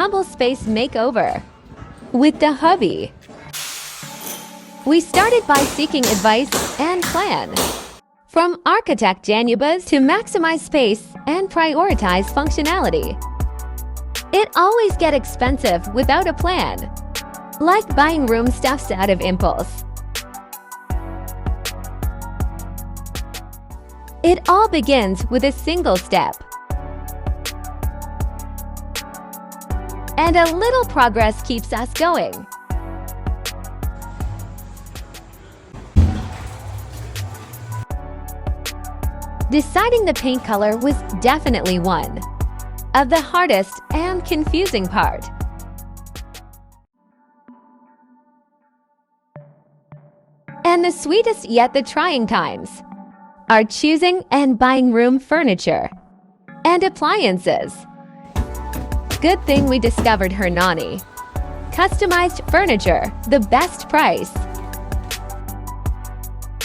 humble space makeover. With the hubby, we started by seeking advice and plan. From architect Janubas to maximize space and prioritize functionality. It always gets expensive without a plan. Like buying room stuffs out of impulse. It all begins with a single step. And a little progress keeps us going. Deciding the paint color was definitely one of the hardest and confusing part. And the sweetest yet the trying times are choosing and buying room furniture and appliances. Good thing we discovered Hernani. Customized furniture, the best price.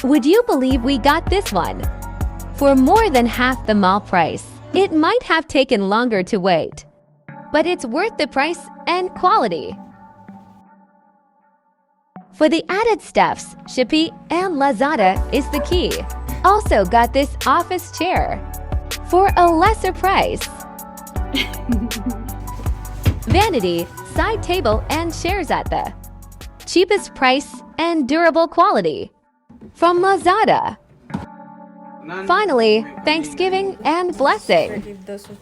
Would you believe we got this one? For more than half the mall price. It might have taken longer to wait, but it's worth the price and quality. For the added stuffs, Shopee and Lazada is the key. Also got this office chair for a lesser price. Vanity, side table and chairs at the cheapest price and durable quality from Lazada. Finally, Thanksgiving and blessing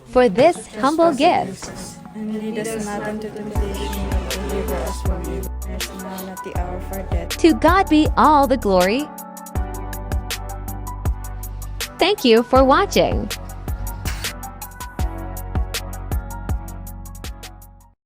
for this humble gift. And lead us not into temptation, but deliver us from evil. There's now not the hour of our death. To God be all the glory. Thank you for watching.